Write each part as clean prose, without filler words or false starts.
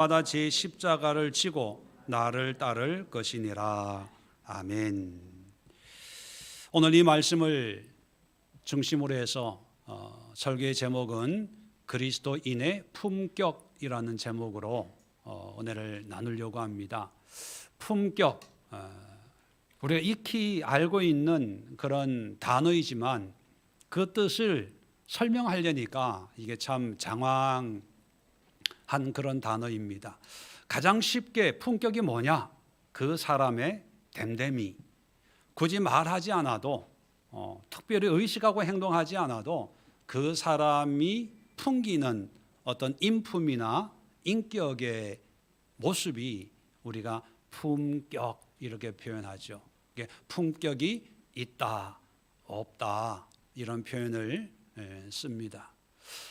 마다 제 십자가를 지고 나를 따를 것이니라. 아멘. 오늘 이 말씀을 중심으로 해서 설교의 제목은 그리스도인의 품격이라는 제목으로 은혜를 나누려고 합니다. 품격, 우리가 익히 알고 있는 그런 단어이지만 그 뜻을 설명하려니까 이게 참 장황한 그런 단어입니다. 가장 쉽게 품격이 뭐냐? 그 사람의 됨됨이. 굳이 말하지 않아도 특별히 의식하고 행동하지 않아도 그 사람이 풍기는 어떤 인품이나 인격의 모습이 우리가 품격 이렇게 표현하죠. 품격이 있다, 없다 이런 표현을 씁니다.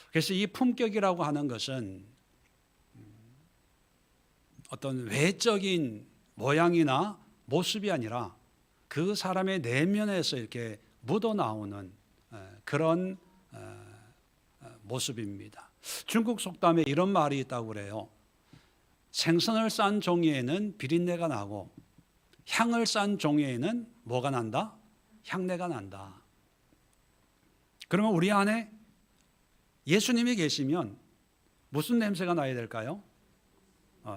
그래서 이 품격이라고 하는 것은 어떤 외적인 모양이나 모습이 아니라 그 사람의 내면에서 이렇게 묻어나오는 그런 모습입니다. 중국 속담에 이런 말이 있다고 그래요. 생선을 싼 종이에는 비린내가 나고 향을 싼 종이에는 뭐가 난다? 향내가 난다. 그러면 우리 안에 예수님이 계시면 무슨 냄새가 나야 될까요?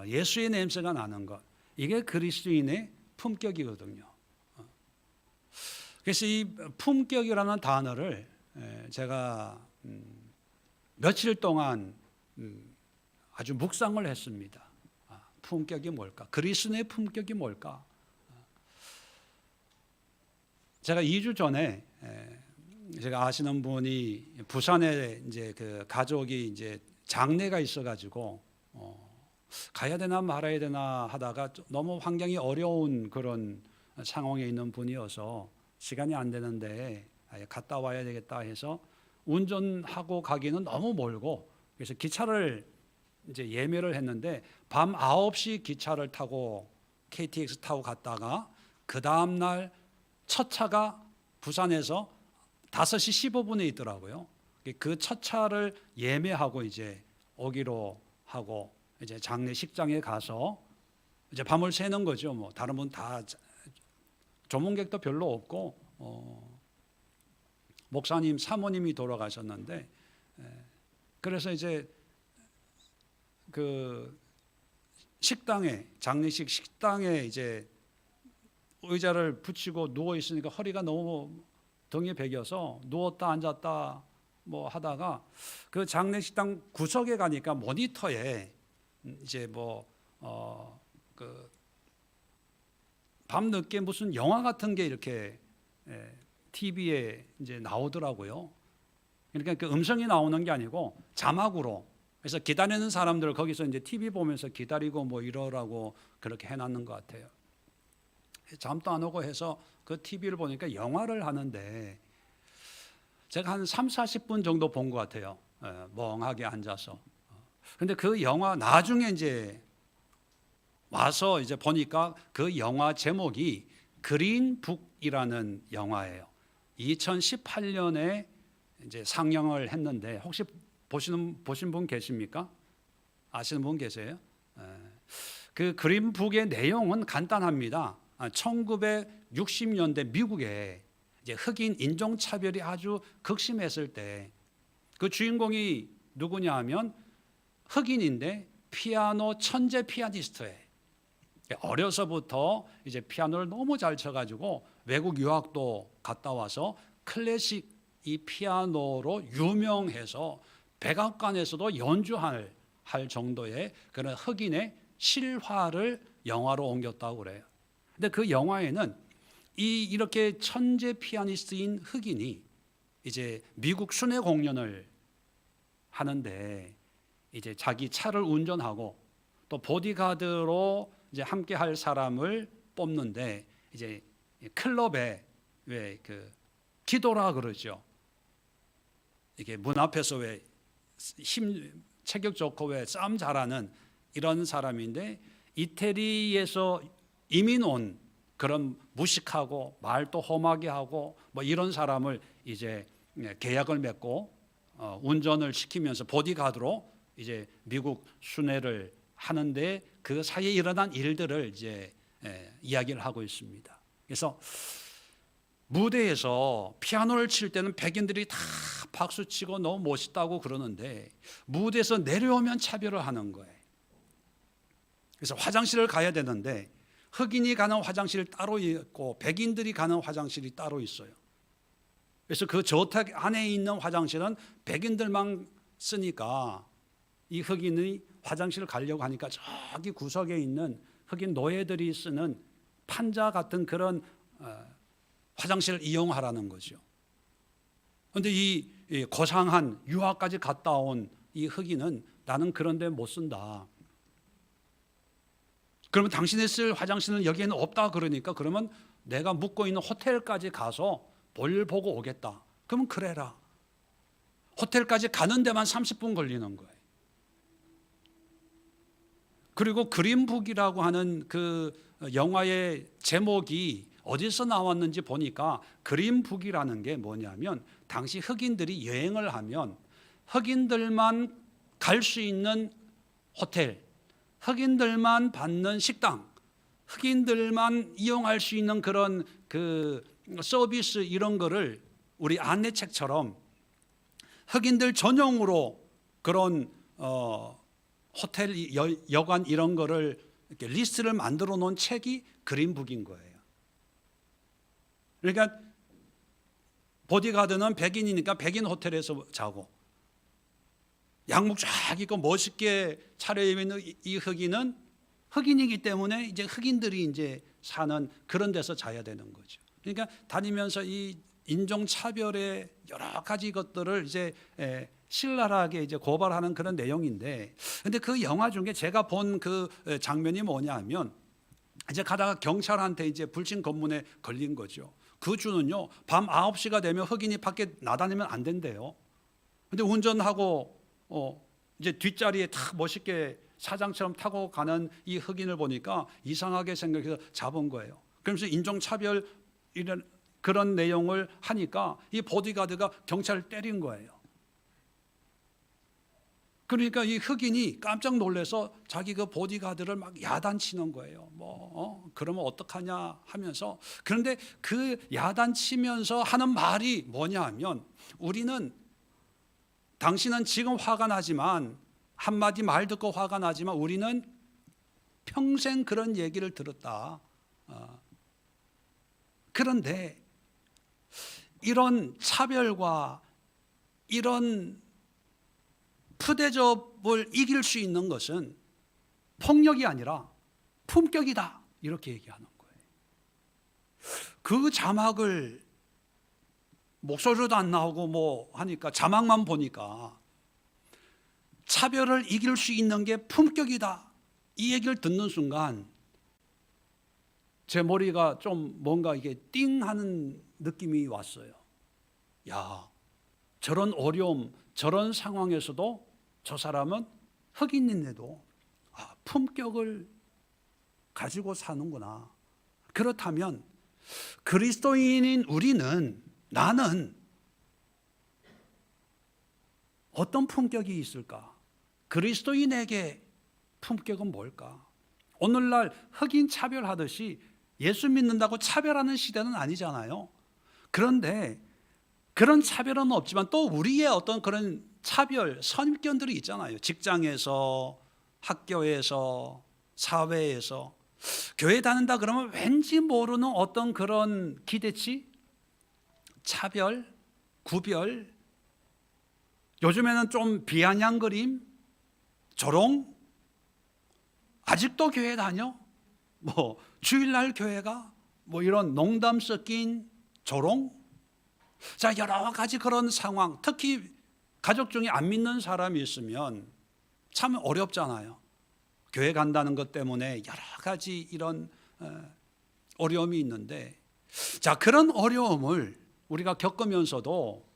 예수의 냄새가 나는 것. 이게 그리스도인의 품격이거든요. 그래서 이 품격이라는 단어를 제가 며칠 동안 아주 묵상을 했습니다. 품격이 뭘까? 그리스도의 품격이 뭘까? 제가 2주 전에 제가 아시는 분이 부산에 이제 그 가족이 이제 장례가 있어가지고 가야 되나 말아야 되나 하다가 너무 환경이 어려운 그런 상황에 있는 분이어서 시간이 안 되는데 갔다 와야 되겠다 해서 운전하고 가기는 너무 멀고 그래서 기차를 이제 예매를 했는데 밤 9시 기차를 타고 KTX 타고 갔다가 그 다음 날 첫 차가 부산에서 5시 15분에 있더라고요. 그 첫 차를 예매하고 이제 오기로 하고 이제 장례식장에 가서 이제 밤을 새는 거죠. 뭐 다른 분 다 조문객도 별로 없고 목사님 사모님이 돌아가셨는데 그래서 이제 그 식당에 장례식 식당에 이제 의자를 붙이고 누워 있으니까 허리가 너무 등에 베겨서 누웠다 앉았다 뭐 하다가 그 장례식당 구석에 가니까 모니터에 이제 밤늦게 무슨 영화 같은 게 이렇게 TV에 이제 나오더라고요. 그러니까 그 음성이 나오는 게 아니고 자막으로. 그래서 기다리는 사람들 거기서 이제 TV 보면서 기다리고 뭐 이러라고 그렇게 해놨는 것 같아요. 잠도 안 오고 해서 그 TV를 보니까 영화를 하는데 제가 한 30-40분 정도 본 것 같아요. 멍하게 앉아서. 근데 그 영화 나중에 이제 와서 이제 보니까 그 영화 제목이 그린북이라는 영화예요. 2018년에 이제 상영을 했는데 혹시 보신 분 계십니까? 아시는 분 계세요? 그 그린북의 내용은 간단합니다. 1960년대 미국에 이제 흑인 인종차별이 아주 극심했을 때 그 주인공이 누구냐 하면 흑인인데 피아노 천재 피아니스트예요. 어려서부터 이제 피아노를 너무 잘 쳐가지고 외국 유학도 갔다 와서 클래식 이 피아노로 유명해서 백악관에서도 연주할 정도의 그런 흑인의 실화를 영화로 옮겼다고 그래요. 근데 그 영화에는 이렇게 천재 피아니스트인 흑인이 이제 미국 순회 공연을 하는데 이제 자기 차를 운전하고 또 보디가드로 이제 함께 할 사람을 뽑는데 이제 클럽에 왜 그 기도라 그러죠. 이게 문 앞에서 왜 체격 좋고 왜 싸움 잘하는 이런 사람인데 이태리에서 이민 온 그런 무식하고 말도 험하게 하고 뭐 이런 사람을 이제 계약을 맺고 운전을 시키면서 보디가드로 이제 미국 순회를 하는데 그 사이에 일어난 일들을 이제 이야기를 하고 있습니다. 그래서 무대에서 피아노를 칠 때는 백인들이 다 박수치고 너무 멋있다고 그러는데 무대에서 내려오면 차별을 하는 거예요. 그래서 화장실을 가야 되는데 흑인이 가는 화장실이 따로 있고 백인들이 가는 화장실이 따로 있어요. 그래서 그 저택 안에 있는 화장실은 백인들만 쓰니까 이 흑인이 화장실을 가려고 하니까 저기 구석에 있는 흑인 노예들이 쓰는 판자 같은 그런 화장실을 이용하라는 거죠. 그런데 이 고상한 유학까지 갔다 온 이 흑인은 나는 그런 데 못 쓴다. 그러면 당신이 쓸 화장실은 여기에는 없다 그러니까 그러면 내가 묵고 있는 호텔까지 가서 볼 보고 오겠다. 그러면 그래라. 호텔까지 가는 데만 30분 걸리는 거예요. 그리고 그린북이라고 하는 그 영화의 제목이 어디서 나왔는지 보니까 그린북이라는 게 뭐냐면 당시 흑인들이 여행을 하면 흑인들만 갈 수 있는 호텔, 흑인들만 받는 식당, 흑인들만 이용할 수 있는 그런 그 서비스 이런 거를 우리 안내책처럼 흑인들 전용으로 그런 호텔, 여관 이런 거를 이렇게 리스트를 만들어 놓은 책이 그린북인 거예요. 그러니까 보디가드는 백인이니까 백인 호텔에서 자고 양복 쫙 입고 멋있게 차려입는 이 흑인은 흑인이기 때문에 이제 흑인들이 이제 사는 그런 데서 자야 되는 거죠. 그러니까 다니면서 이 인종 차별의 여러 가지 것들을 이제 신랄하게 이제 고발하는 그런 내용인데, 근데 그 영화 중에 제가 본 그 장면이 뭐냐면 이제 가다가 경찰한테 이제 불신 검문에 걸린 거죠. 그 주는요 밤 9시가 되면 흑인이 밖에 나다니면 안 된대요. 근데 운전하고 이제 뒷자리에 탁 멋있게 사장처럼 타고 가는 이 흑인을 보니까 이상하게 생각해서 잡은 거예요. 그러면서 인종차별 이런 그런 내용을 하니까 이 보디가드가 경찰을 때린 거예요. 그러니까 이 흑인이 깜짝 놀라서 자기 그 보디가드를 막 야단치는 거예요. 그러면 어떡하냐 하면서. 그런데 그 야단치면서 하는 말이 뭐냐 하면 우리는 당신은 지금 화가 나지만 한마디 말 듣고 화가 나지만 우리는 평생 그런 얘기를 들었다. 그런데 이런 차별과 이런 푸대접을 이길 수 있는 것은 폭력이 아니라 품격이다. 이렇게 얘기하는 거예요. 그 자막을 목소리도 안 나오고 뭐 하니까 자막만 보니까 차별을 이길 수 있는 게 품격이다. 이 얘기를 듣는 순간 제 머리가 좀 뭔가 이게 띵 하는 느낌이 왔어요. 야, 저런 어려움, 저런 상황에서도 저 사람은 흑인인데도 품격을 가지고 사는구나. 그렇다면 그리스도인인 우리는 나는 어떤 품격이 있을까? 그리스도인에게 품격은 뭘까? 오늘날 흑인 차별하듯이 예수 믿는다고 차별하는 시대는 아니잖아요. 그런데 그런 차별은 없지만 또 우리의 어떤 그런 차별, 선입견들이 있잖아요. 직장에서, 학교에서, 사회에서. 교회 다닌다 그러면 왠지 모르는 어떤 그런 기대치, 차별, 구별, 요즘에는 좀 비아냥거림, 조롱, 아직도 교회 다녀? 뭐 주일날 교회가? 뭐 이런 농담 섞인 조롱? 자, 여러 가지 그런 상황, 특히 가족 중에 안 믿는 사람이 있으면 참 어렵잖아요. 교회 간다는 것 때문에 여러 가지 이런 어려움이 있는데, 자, 그런 어려움을 우리가 겪으면서도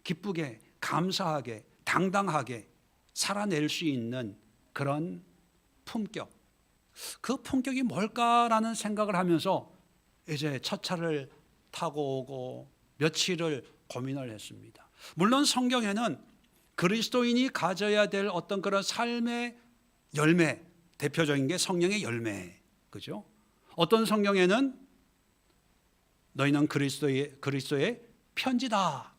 기쁘게, 감사하게, 당당하게 살아낼 수 있는 그런 품격, 그 품격이 뭘까라는 생각을 하면서 이제 첫 차를 타고 오고 며칠을 고민을 했습니다. 물론 성경에는 그리스도인이 가져야 될 어떤 그런 삶의 열매, 대표적인 게 성령의 열매, 그죠? 어떤 성경에는 너희는 그리스도의 편지다,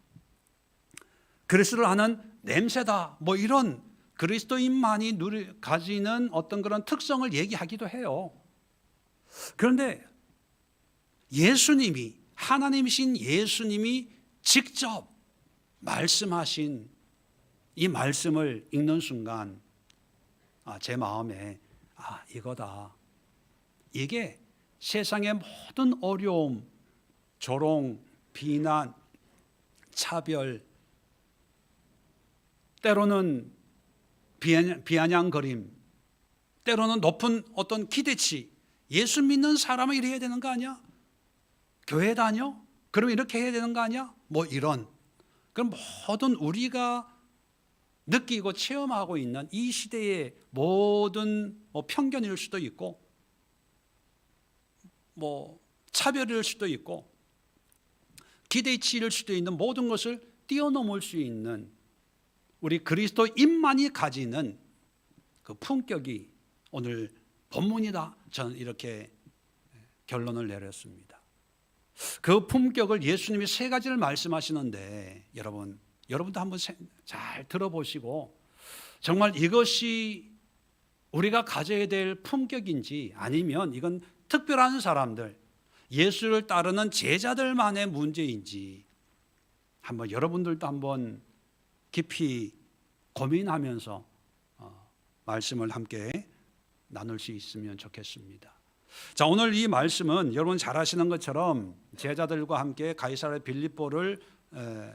그리스도를 아는 냄새다, 뭐 이런 그리스도인만이 가지는 어떤 그런 특성을 얘기하기도 해요. 그런데 예수님이, 하나님이신 예수님이 직접 말씀하신 이 말씀을 읽는 순간 제 마음에 이거다. 이게 세상의 모든 어려움, 조롱, 비난, 차별, 때로는 비아냥거림, 때로는 높은 어떤 기대치, 예수 믿는 사람은 이래야 되는 거 아니야? 교회 다녀? 그럼 이렇게 해야 되는 거 아니야? 뭐 이런, 그럼 모든 우리가 느끼고 체험하고 있는 이 시대의 모든 편견일 수도 있고, 차별일 수도 있고, 기대치일 수도 있는 모든 것을 뛰어넘을 수 있는 우리 그리스도인만이 가지는 그 품격이 오늘 본문이다, 저는 이렇게 결론을 내렸습니다. 그 품격을 예수님이 세 가지를 말씀하시는데, 여러분도 한번 잘 들어보시고 정말 이것이 우리가 가져야 될 품격인지, 아니면 이건 특별한 사람들, 예수를 따르는 제자들만의 문제인지 한번 여러분들도 한번 깊이 고민하면서 말씀을 함께 나눌 수 있으면 좋겠습니다. 자, 오늘 이 말씀은 여러분 잘 아시는 것처럼 제자들과 함께 가이사랴 빌립보를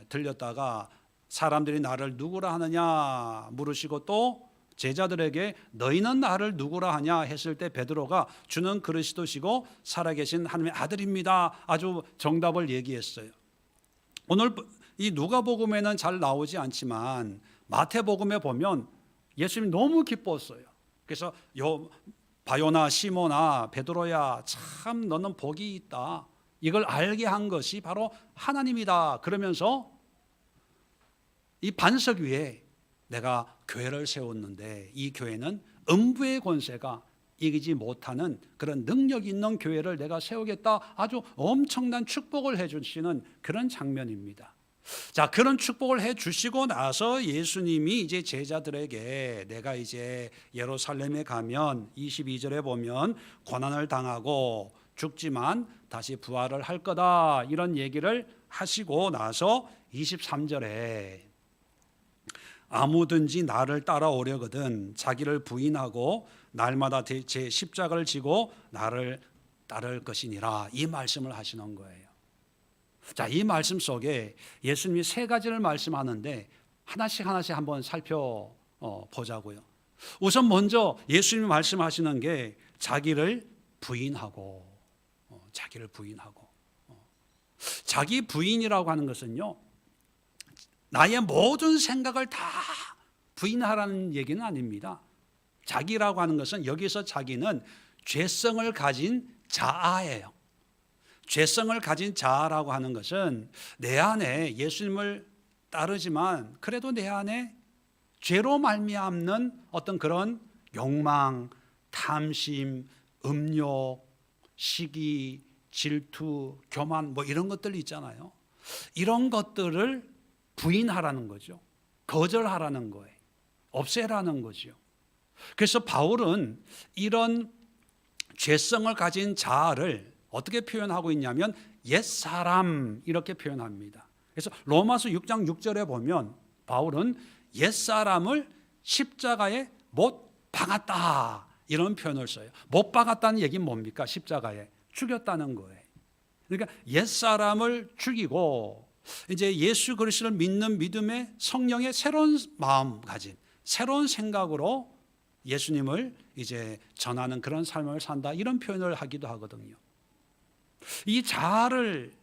들렸다가 사람들이 나를 누구라 하느냐 물으시고, 또 제자들에게 너희는 나를 누구라 하냐 했을 때 베드로가 주는 그리스도시고 살아계신 하나님의 아들입니다, 아주 정답을 얘기했어요. 오늘 이 누가복음에는 잘 나오지 않지만 마태복음에 보면 예수님이 너무 기뻤어요. 그래서 바요나 시모나 베드로야, 참 너는 복이 있다, 이걸 알게 한 것이 바로 하나님이다, 그러면서 이 반석 위에 내가 교회를 세웠는데 이 교회는 음부의 권세가 이기지 못하는 그런 능력 있는 교회를 내가 세우겠다, 아주 엄청난 축복을 해주시는 그런 장면입니다. 자, 그런 축복을 해주시고 나서 예수님이 이제 제자들에게 내가 이제 예루살렘에 가면 22절에 보면 고난을 당하고 죽지만 다시 부활을 할 거다, 이런 얘기를 하시고 나서 23절에 아무든지 나를 따라오려거든 자기를 부인하고 날마다 제 십자가를 지고 나를 따를 것이니라, 이 말씀을 하시는 거예요. 자, 이 말씀 속에 예수님이 세 가지를 말씀하는데 하나씩 한번 살펴보자고요. 우선 먼저 예수님이 말씀하시는 게 자기를 부인하고, 자기 부인이라고 하는 것은요, 나의 모든 생각을 다 부인하라는 얘기는 아닙니다. 자기라고 하는 것은, 여기서 자기는 죄성을 가진 자아예요. 죄성을 가진 자아라고 하는 것은 내 안에 예수님을 따르지만 그래도 내 안에 죄로 말미암는 어떤 그런 욕망, 탐심, 음욕, 시기, 질투, 교만, 뭐 이런 것들이 있잖아요. 이런 것들을 부인하라는 거죠. 거절하라는 거예요. 없애라는 거죠. 그래서 바울은 이런 죄성을 가진 자아를 어떻게 표현하고 있냐면 옛사람, 이렇게 표현합니다. 그래서 로마서 6장 6절에 보면 바울은 옛사람을 십자가에 못 박았다, 이런 표현을 써요. 못 박았다는 얘기는 뭡니까? 십자가에 죽였다는 거예요. 그러니까 옛사람을 죽이고 이제 예수 그리스도를 믿는 믿음의 성령의 새로운 마음가짐, 새로운 생각으로 예수님을 이제 전하는 그런 삶을 산다, 이런 표현을 하기도 하거든요. 이 자아를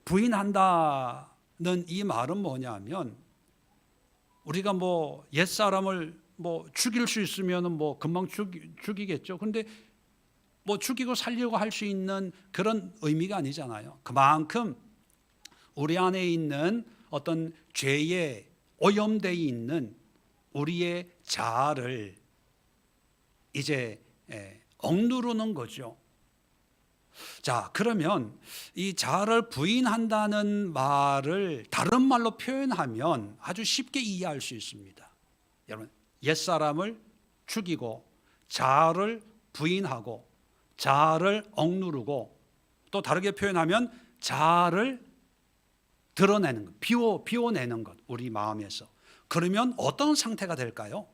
부인한다는 이 말은 뭐냐면, 우리가 옛사람을 죽일 수 있으면 금방 죽이겠죠. 그런데 죽이고 살려고 할 수 있는 그런 의미가 아니잖아요. 그만큼 우리 안에 있는 어떤 죄의 오염되어 있는 우리의 자아를 이제 억누르는 거죠. 자, 그러면 이 자아를 부인한다는 말을 다른 말로 표현하면 아주 쉽게 이해할 수 있습니다. 여러분, 옛사람을 죽이고 자아를 부인하고 자아를 억누르고, 또 다르게 표현하면 자아를 드러내는 것, 비워내는 것, 우리 마음에서. 그러면 어떤 상태가 될까요?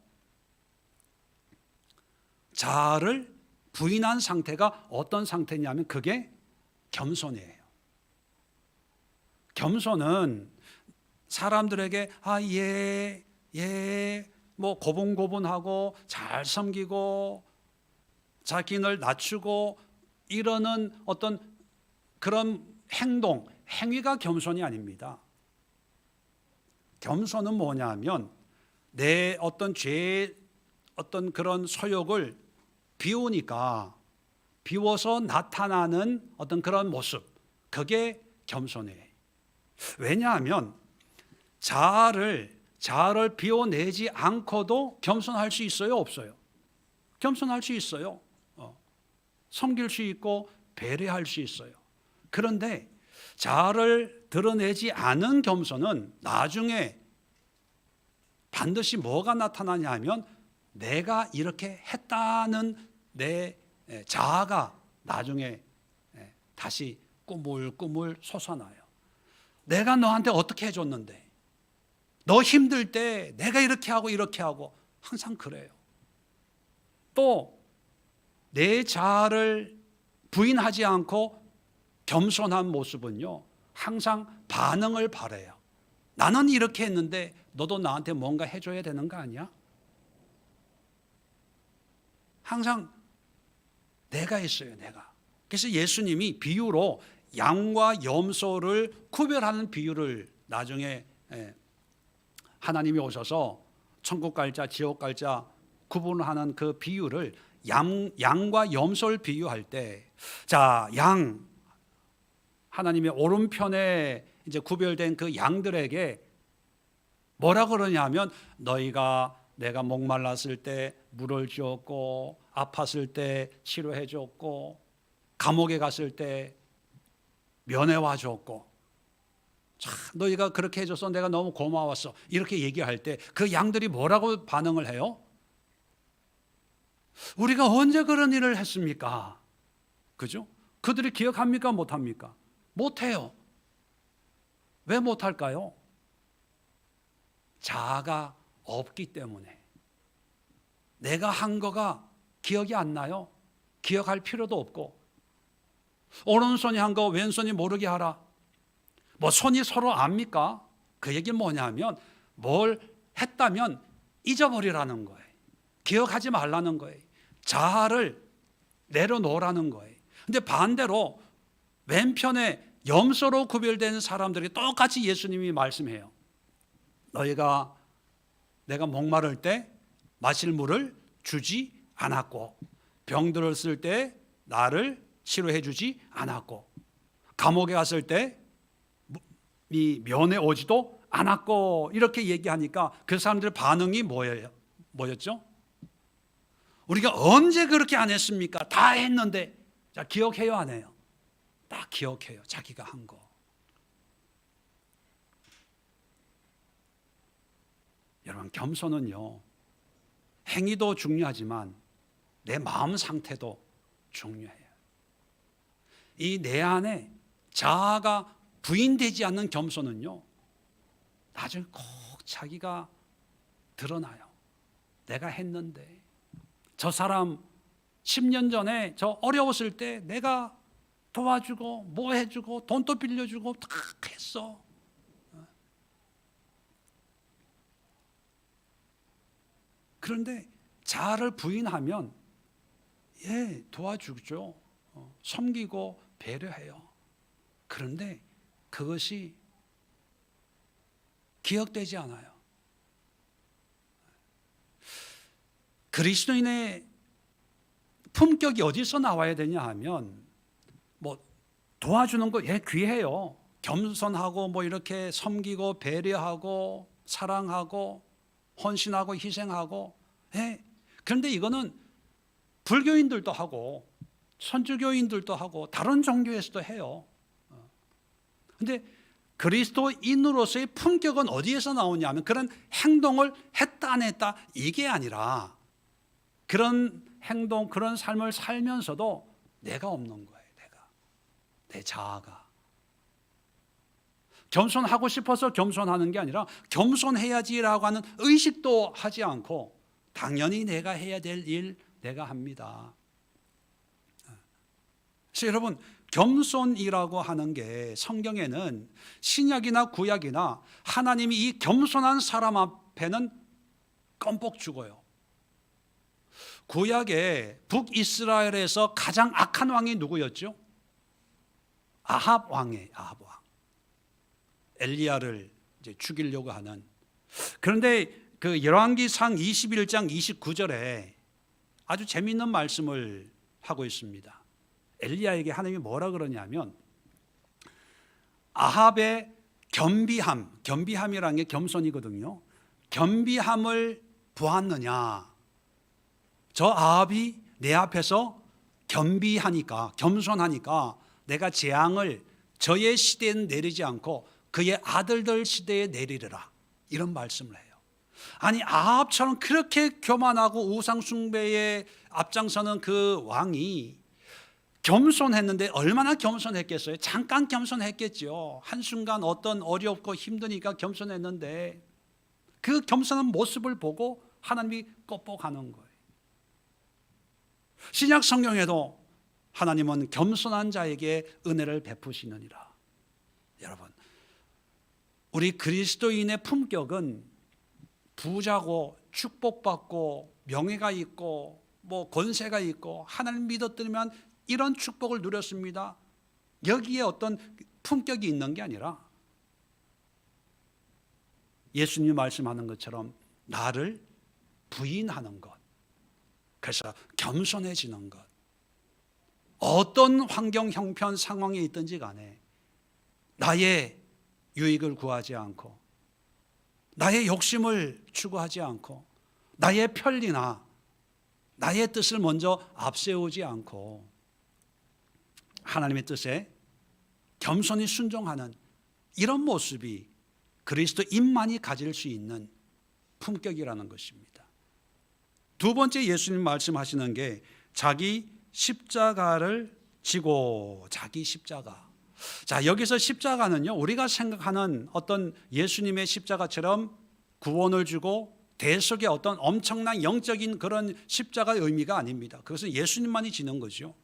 자아를 부인한 상태가 어떤 상태냐면 그게 겸손이에요. 겸손은 사람들에게 뭐 고분고분하고 잘 섬기고 자기를 낮추고 이러는 어떤 그런 행위가 겸손이 아닙니다. 겸손은 뭐냐면 내 어떤 죄의 어떤 그런 소욕을 비워서 나타나는 어떤 그런 모습, 그게 겸손이에요. 왜냐하면 자아를 비워내지 않고도 겸손할 수 있어요, 없어요? 겸손할 수 있어요. 섬길 수 있고 배려할 수 있어요. 그런데 자아를 드러내지 않은 겸손은 나중에 반드시 뭐가 나타나냐 하면 내가 이렇게 했다는 내 자아가 나중에 다시 꾸물꾸물 솟아나요. 내가 너한테 어떻게 해줬는데, 너 힘들 때 내가 이렇게 하고 항상 그래요. 또 내 자아를 부인하지 않고 겸손한 모습은요, 항상 반응을 바라요. 나는 이렇게 했는데 너도 나한테 뭔가 해줘야 되는 거 아니야? 항상 내가 했어요, 내가. 그래서 예수님이 비유로 양과 염소를 구별하는 비유를 나중에 하나님이 오셔서 천국 갈 자, 지옥 갈 자 구분하는 그 비유를 양과 염소를 비유할 때, 자, 하나님의 오른편에 이제 구별된 그 양들에게 뭐라 그러냐면, 내가 목말랐을 때 물을 주었고, 아팠을 때 치료해 줬고, 감옥에 갔을 때 면회와 줬고, 너희가 그렇게 해줘서 내가 너무 고마웠어, 이렇게 얘기할 때 그 양들이 뭐라고 반응을 해요? 우리가 언제 그런 일을 했습니까? 그죠? 그들이 기억합니까? 못합니까? 못해요. 왜 못할까요? 자아가 없기 때문에. 내가 한 거가 기억이 안 나요. 기억할 필요도 없고, 오른손이 한 거 왼손이 모르게 하라. 뭐 손이 서로 압니까? 그 얘기는 뭐냐면 뭘 했다면 잊어버리라는 거예요. 기억하지 말라는 거예요. 자아를 내려놓으라는 거예요. 근데 반대로 왼편에 염소로 구별된 사람들에게 똑같이 예수님이 말씀해요. 내가 목마를 때 마실 물을 주지 않았고, 병들었을 때 나를 치료해 주지 않았고, 감옥에 갔을 때 면회 오지도 않았고, 이렇게 얘기하니까 그 사람들의 반응이 뭐였죠? 우리가 언제 그렇게 안 했습니까? 다 했는데. 자, 기억해요, 안 해요? 딱 기억해요, 자기가 한 거. 여러분, 겸손은요, 행위도 중요하지만 내 마음 상태도 중요해요. 이 내 안에 자아가 부인되지 않는 겸손은요, 나중에 꼭 자기가 드러나요. 내가 했는데, 저 사람 10년 전에 저 어려웠을 때 내가 도와주고 뭐 해주고 돈도 빌려주고 다 했어. 그런데 자아를 부인하면 도와주죠. 섬기고 배려해요. 그런데 그것이 기억되지 않아요. 그리스도인의 품격이 어디서 나와야 되냐 하면, 뭐 도와주는 거 귀해요. 겸손하고 뭐 이렇게 섬기고 배려하고 사랑하고 헌신하고 희생하고. 그런데 이거는 불교인들도 하고 천주교인들도 하고 다른 종교에서도 해요. 그런데 그리스도인으로서의 품격은 어디에서 나오냐면 그런 행동을 했다 안 했다 이게 아니라 그런 행동 그런 삶을 살면서도 내가 없는 거예요. 내 자아가 겸손하고 싶어서 겸손하는 게 아니라 겸손해야지라고 하는 의식도 하지 않고 당연히 내가 해야 될 일 내가 합니다. 그래서 여러분 겸손이라고 하는 게 성경에는 신약이나 구약이나 하나님이 이 겸손한 사람 앞에는 껌뻑 죽어요. 구약에 북이스라엘에서 가장 악한 왕이 누구였죠? 아합 왕이에요. 아합 왕. 엘리야를 이제 죽이려고 하는. 그런데 그 열왕기상 21장 29절에 아주 재미있는 말씀을 하고 있습니다. 엘리야에게 하나님이 뭐라 그러냐면 아합의 겸비함이라는 게 겸손이거든요. 겸비함을 보았느냐? 저 아합이 내 앞에서 겸비하니까 겸손하니까 내가 재앙을 저의 시대에는 내리지 않고 그의 아들들 시대에 내리리라 이런 말씀을 해요. 아니 아합처럼 그렇게 교만하고 우상 숭배에 앞장서는 그 왕이 겸손했는데 얼마나 겸손했겠어요? 잠깐 겸손했겠죠. 한순간 어떤 어렵고 힘드니까 겸손했는데 그 겸손한 모습을 보고 하나님이 껍복하는 거예요. 신약 성경에도 하나님은 겸손한 자에게 은혜를 베푸시느니라. 여러분, 우리 그리스도인의 품격은 부자고 축복받고 명예가 있고 뭐 권세가 있고 하나님 믿었더니만 이런 축복을 누렸습니다. 여기에 어떤 품격이 있는 게 아니라 예수님이 말씀하는 것처럼 나를 부인하는 것. 그래서 겸손해지는 것. 어떤 환경, 형편, 상황에 있든지 간에 나의 유익을 구하지 않고 나의 욕심을 추구하지 않고 나의 편리나 나의 뜻을 먼저 앞세우지 않고 하나님의 뜻에 겸손히 순종하는 이런 모습이 그리스도인만이 가질 수 있는 품격이라는 것입니다. 두 번째 예수님 말씀하시는 게 자기 십자가를 지고 자기 십자가. 자, 여기서 십자가는요 우리가 생각하는 어떤 예수님의 십자가처럼 구원을 주고 대속의 어떤 엄청난 영적인 그런 십자가의 의미가 아닙니다. 그것은 예수님만이 지는 거죠.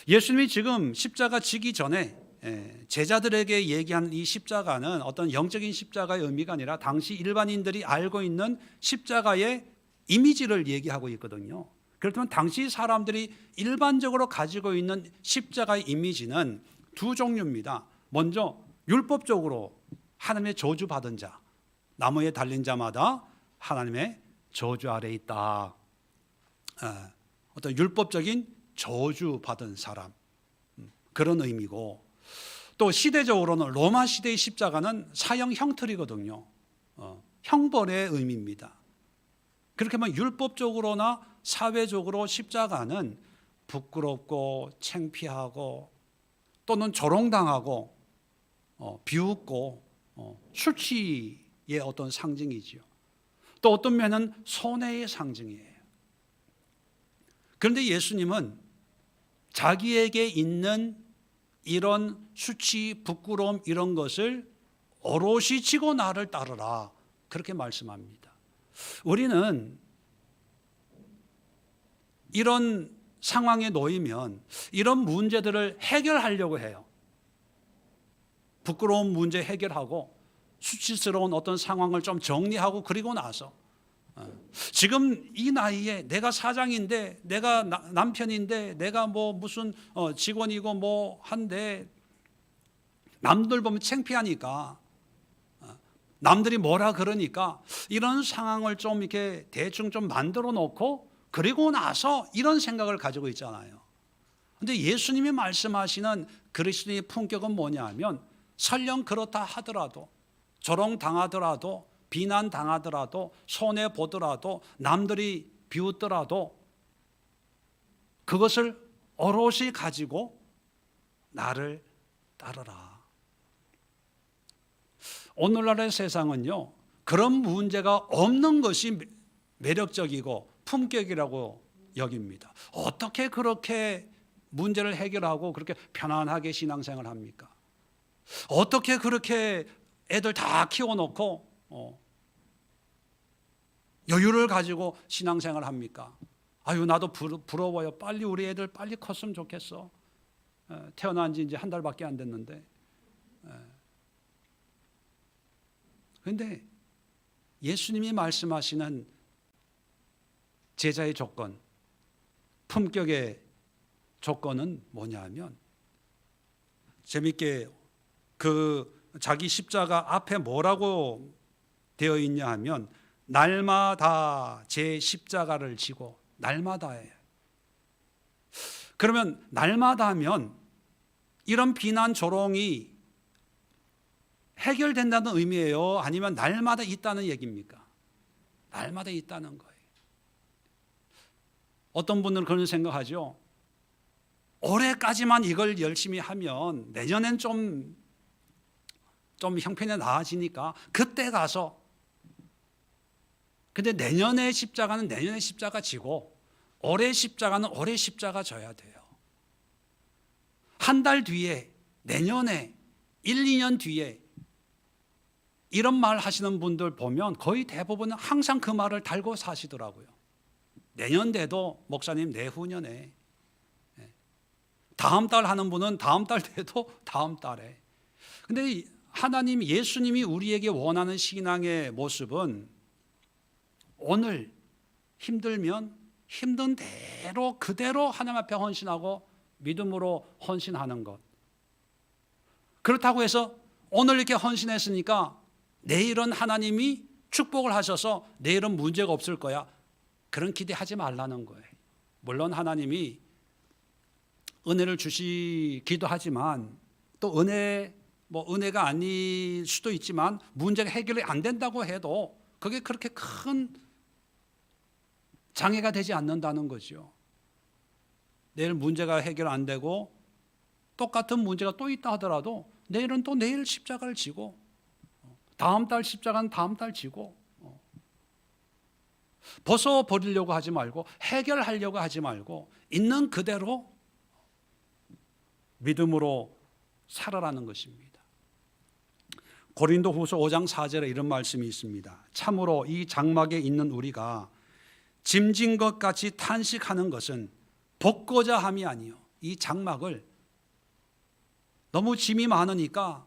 예수님이 지금 십자가 지기 전에 제자들에게 얘기한 이 십자가는 어떤 영적인 십자가의 의미가 아니라 당시 일반인들이 알고 있는 십자가의 이미지를 얘기하고 있거든요. 그렇다면 당시 사람들이 일반적으로 가지고 있는 십자가의 이미지는 두 종류입니다. 먼저 율법적으로 하나님의 저주받은 자, 나무에 달린 자마다 하나님의 저주 아래 있다. 어떤 율법적인 저주받은 사람, 그런 의미고, 또 시대적으로는 로마 시대의 십자가는 사형 형틀이거든요. 형벌의 의미입니다. 그렇게 하면 율법적으로나 사회적으로 십자가는 부끄럽고 창피하고 또는 조롱당하고 비웃고 수치의 어떤 상징이지요. 또 어떤 면은 손해의 상징이에요. 그런데 예수님은 자기에게 있는 이런 수치, 부끄러움 이런 것을 오롯이 지고 나를 따르라 그렇게 말씀합니다. 우리는 이런 상황에 놓이면 이런 문제들을 해결하려고 해요. 부끄러운 문제 해결하고 수치스러운 어떤 상황을 좀 정리하고 그리고 나서 지금 이 나이에 내가 사장인데 내가 남편인데 내가 뭐 무슨 직원이고 뭐 한데 남들 보면 창피하니까 남들이 뭐라 그러니까 이런 상황을 좀 이렇게 대충 좀 만들어 놓고 그리고 나서 이런 생각을 가지고 있잖아요. 그런데 예수님이 말씀하시는 그리스도의 품격은 뭐냐 하면 설령 그렇다 하더라도 조롱당하더라도, 비난당하더라도, 손해보더라도, 남들이 비웃더라도 그것을 오롯이 가지고 나를 따르라. 오늘날의 세상은요, 그런 문제가 없는 것이 매력적이고 품격이라고 여깁니다. 어떻게 그렇게 문제를 해결하고 그렇게 편안하게 신앙생활을 합니까? 어떻게 그렇게 애들 다 키워놓고 여유를 가지고 신앙생활을 합니까? 아유, 나도 부러워요. 빨리 우리 애들 빨리 컸으면 좋겠어. 태어난 지 이제 한 달밖에 안 됐는데. 그런데 예수님이 말씀하시는 제자의 조건, 품격의 조건은 뭐냐 하면, 재밌게 그 자기 십자가 앞에 뭐라고 되어 있냐 하면, 날마다 제 십자가를 지고, 날마다예요. 그러면 날마다 하면 이런 비난 조롱이 해결된다는 의미예요? 아니면 날마다 있다는 얘기입니까? 날마다 있다는 거예요. 어떤 분들은 그런 생각하죠. 올해까지만 이걸 열심히 하면 내년엔 좀 형편이 나아지니까 그때 가서. 근데 내년의 십자가는 내년의 십자가 지고 올해 십자가는 올해 십자가 져야 돼요. 한 달 뒤에, 내년에, 1, 2년 뒤에 이런 말 하시는 분들 보면 거의 대부분은 항상 그 말을 달고 사시더라고요. 내년 돼도 목사님 내후년에, 다음 달 하는 분은 다음 달 돼도 다음 달에. 근데 하나님, 예수님이 우리에게 원하는 신앙의 모습은 오늘 힘들면 힘든 대로 그대로 하나님 앞에 헌신하고 믿음으로 헌신하는 것. 그렇다고 해서 오늘 이렇게 헌신했으니까 내일은 하나님이 축복을 하셔서 내일은 문제가 없을 거야, 그런 기대하지 말라는 거예요. 물론 하나님이 은혜를 주시기도 하지만 또 은혜가 아닐 수도 있지만 문제가 해결이 안 된다고 해도 그게 그렇게 큰 장애가 되지 않는다는 거죠. 내일 문제가 해결 안 되고 똑같은 문제가 또 있다 하더라도 내일은 또 내일 십자가를 지고, 다음 달 십자가는 다음 달 지고, 벗어버리려고 하지 말고 해결하려고 하지 말고 있는 그대로 믿음으로 살아라는 것입니다. 고린도후서 5장 4절에 이런 말씀이 있습니다. 참으로 이 장막에 있는 우리가 짐진 것 같이 탄식하는 것은 벗고자 함이 아니요. 이 장막을 너무 짐이 많으니까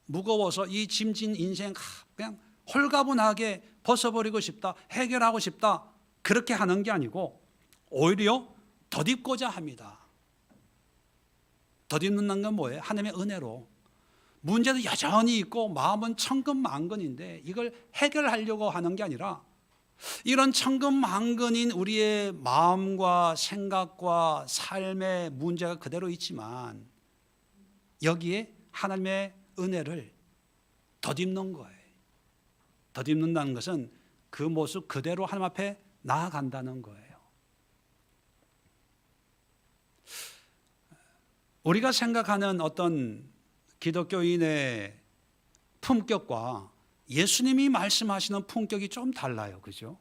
무거워서 이 짐진 인생 그냥 홀가분하게 벗어버리고 싶다, 해결하고 싶다, 그렇게 하는 게 아니고 오히려 덧입고자 합니다. 덧입는 건 뭐예요? 하나님의 은혜로. 문제도 여전히 있고 마음은 천근만근인데 이걸 해결하려고 하는 게 아니라 이런 천근만근인 우리의 마음과 생각과 삶의 문제가 그대로 있지만 여기에 하나님의 은혜를 덧입는 거예요. 덧입는다는 것은 그 모습 그대로 하나님 앞에 나아간다는 거예요. 우리가 생각하는 어떤 기독교인의 품격과 예수님이 말씀하시는 품격이 좀 달라요. 그죠?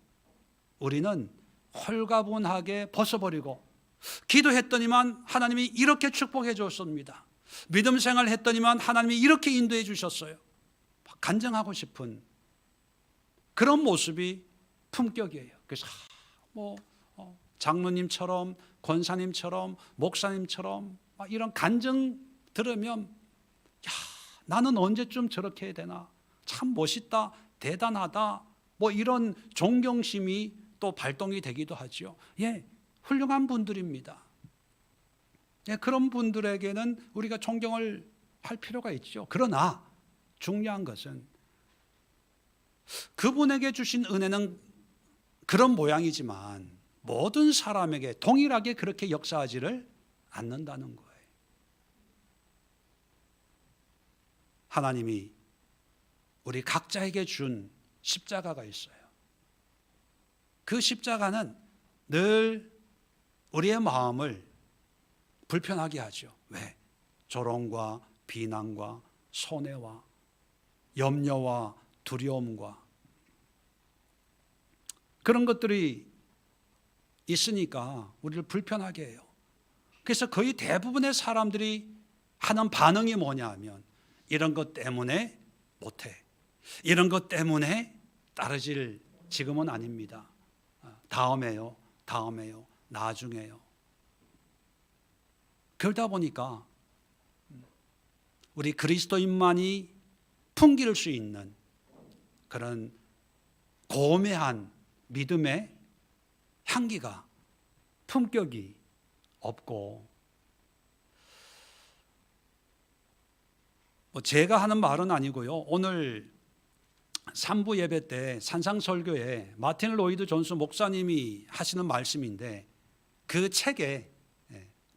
우리는 홀가분하게 벗어버리고 기도했더니만 하나님이 이렇게 축복해 줬습니다. 믿음 생활 했더니만 하나님이 이렇게 인도해 주셨어요. 간증하고 싶은 그런 모습이 품격이에요. 그래서 장로님처럼, 권사님처럼, 목사님처럼 이런 간증 들으면 나는 언제쯤 저렇게 해야 되나, 참 멋있다, 대단하다, 이런 존경심이 또 발동이 되기도 하죠. 훌륭한 분들입니다. 그런 분들에게는 우리가 존경을 할 필요가 있죠. 그러나 중요한 것은 그분에게 주신 은혜는 그런 모양이지만 모든 사람에게 동일하게 그렇게 역사하지를 않는다는 거예요. 하나님이 우리 각자에게 준 십자가가 있어요. 그 십자가는 늘 우리의 마음을 불편하게 하죠. 왜? 조롱과 비난과 손해와 염려와 두려움과 그런 것들이 있으니까 우리를 불편하게 해요. 그래서 거의 대부분의 사람들이 하는 반응이 뭐냐 하면 이런 것 때문에 못해. 이런 것 때문에 따르질 지금은 아닙니다. 다음에요. 다음에요. 나중에요. 그러다 보니까 우리 그리스도인만이 풍길 수 있는 그런 고매한 믿음의 향기가 품격이 없고 제가 하는 말은 아니고요. 오늘 3부 예배 때 산상설교에 마틴 로이드 존스 목사님이 하시는 말씀인데 그 책에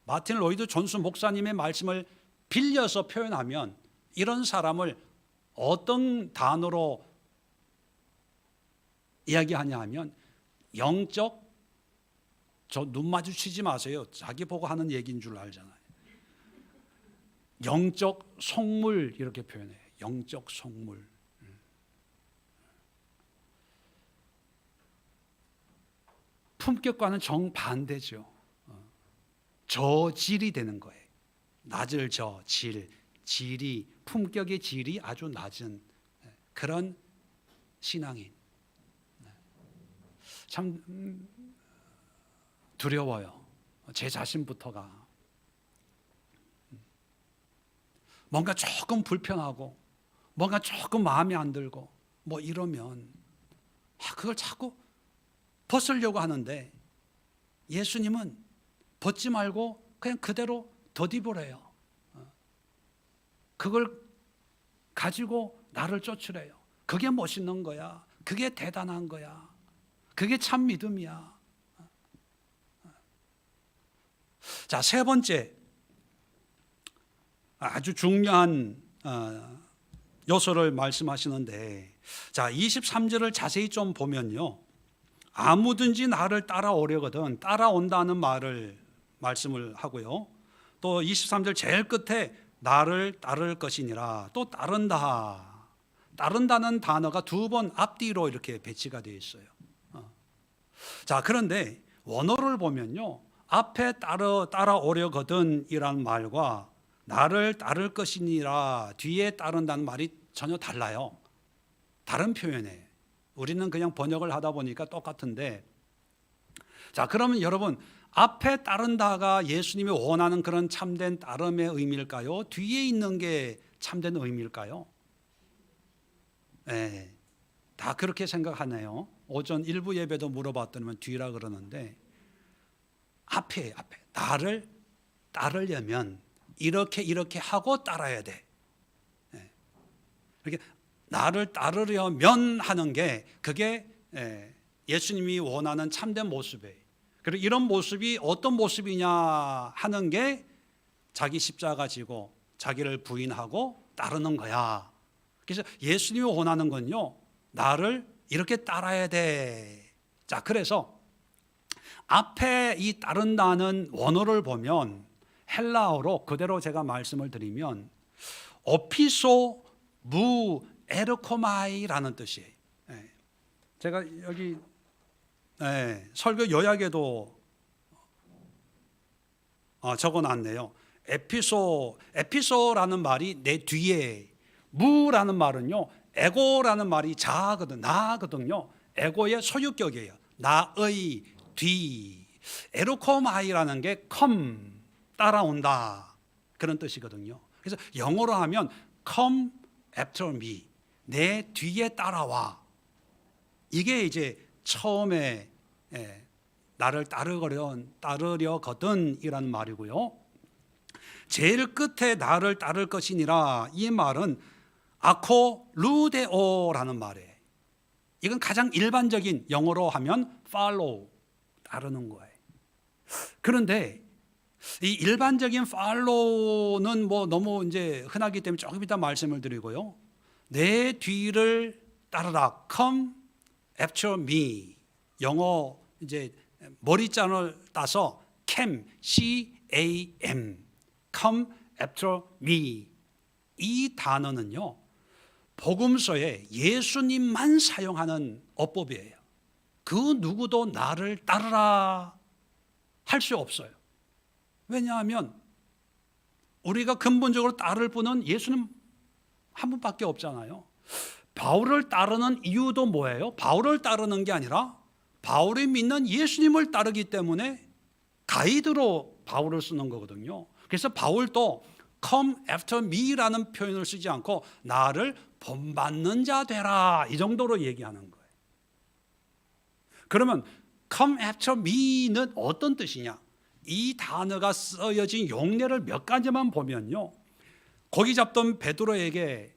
마틴 로이드 존스 목사님의 말씀을 빌려서 표현하면 이런 사람을 어떤 단어로 이야기하냐 하면 영적, 저 눈 마주치지 마세요. 자기 보고 하는 얘기인 줄 알잖아요. 영적 속물 이렇게 표현해요. 영적 속물. 품격과는 정반대죠. 저질이 되는 거예요. 낮을 질이 품격의 질이 아주 낮은 그런 신앙인. 참 두려워요. 제 자신부터가 뭔가 조금 불편하고 뭔가 조금 마음에 안 들고 뭐 이러면 그걸 자꾸 벗으려고 하는데 예수님은 벗지 말고 그냥 그대로 덧입으래요. 그걸 가지고 나를 쫓으래요. 그게 멋있는 거야. 그게 대단한 거야. 그게 참 믿음이야. 자, 세 번째 아주 중요한 요소를 말씀하시는데 자, 23절을 자세히 좀 보면요. 아무든지 나를 따라오려거든 따라온다는 말씀을 하고요. 또 23절 제일 끝에 나를 따를 것이니라 또 따른다는 단어가 두 번 앞뒤로 이렇게 배치가 되어 있어요. 자, 그런데 원어를 보면요. 앞에 따라오려거든 이란 말과 나를 따를 것이니라 뒤에 따른다는 말이 전혀 달라요. 다른 표현이에요. 우리는 그냥 번역을 하다 보니까 똑같은데 자, 그러면 여러분 앞에 따른다가 예수님이 원하는 그런 참된 따름의 의미일까요? 뒤에 있는 게 참된 의미일까요? 네, 다 그렇게 생각하네요. 오전 일부 예배도 물어봤더니 뒤라 그러는데 앞에 나를 따르려면 이렇게 하고 따라야 돼. 네. 이렇게 나를 따르려면 하는 게 그게 예수님이 원하는 참된 모습이에요. 그리고 이런 모습이 어떤 모습이냐 하는 게 자기 십자가 지고 자기를 부인하고 따르는 거야. 그래서 예수님이 원하는 건요. 나를 이렇게 따라야 돼. 자, 그래서 앞에 이 따른다는 원어를 보면 헬라어로 그대로 제가 말씀을 드리면 오피소 무 에르코마이라는 뜻이에요. 제가 여기 설교 요약에도 적어놨네요. 에피소라는 말이 내 뒤에, 무라는 말은요 에고라는 말이 나거든요. 에고의 소유격이에요. 나의 뒤. 에르코마이라는 게 come, 따라온다 그런 뜻이거든요. 그래서 영어로 하면 come after me, 내 뒤에 따라와. 이게 이제 처음에 나를 따르려거든 이란 말이고요. 제일 끝에 나를 따를 것이니라 이 말은 아코루데오라는 말이에요. 이건 가장 일반적인 영어로 하면 follow, 따르는 거예요. 그런데 이 일반적인 follow는 뭐 너무 이제 흔하기 때문에 조금 이따 말씀을 드리고요. 내 뒤를 따르라. Come after me. 영어 이제 머리잔을 따서 cam, C-A-M, come after me. 이 단어는요, 복음서에 예수님만 사용하는 어법이에요. 그 누구도 나를 따르라 할 수 없어요. 왜냐하면 우리가 근본적으로 따를 분은 예수님 한 분밖에 없잖아요. 바울을 따르는 이유도 뭐예요? 바울을 따르는 게 아니라 바울이 믿는 예수님을 따르기 때문에 가이드로 바울을 쓰는 거거든요. 그래서 바울도 come after me라는 표현을 쓰지 않고 나를 본받는 자 되라, 이 정도로 얘기하는 거예요. 그러면 come after me는 어떤 뜻이냐? 이 단어가 쓰여진 용례를 몇 가지만 보면요, 고기 잡던 베드로에게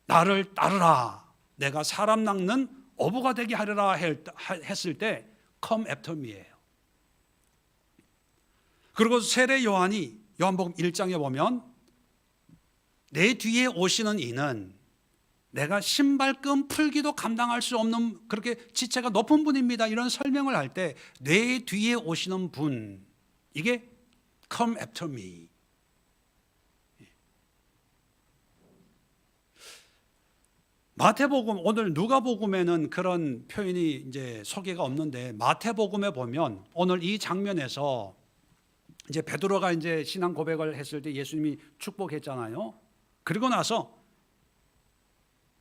나를 따르라, 내가 사람 낚는 어부가 되게 하리라 했을 때 come after me예요. 그리고 세례 요한이 요한복음 1장에 보면 내 뒤에 오시는 이는 내가 신발끈 풀기도 감당할 수 없는 그렇게 지체가 높은 분입니다, 이런 설명을 할 때 내 뒤에 오시는 분, 이게 come after me. 마태복음, 오늘 누가복음에는 그런 표현이 이제 소개가 없는데 마태복음에 보면 오늘 이 장면에서 이제 베드로가 이제 신앙 고백을 했을 때 예수님이 축복했잖아요. 그리고 나서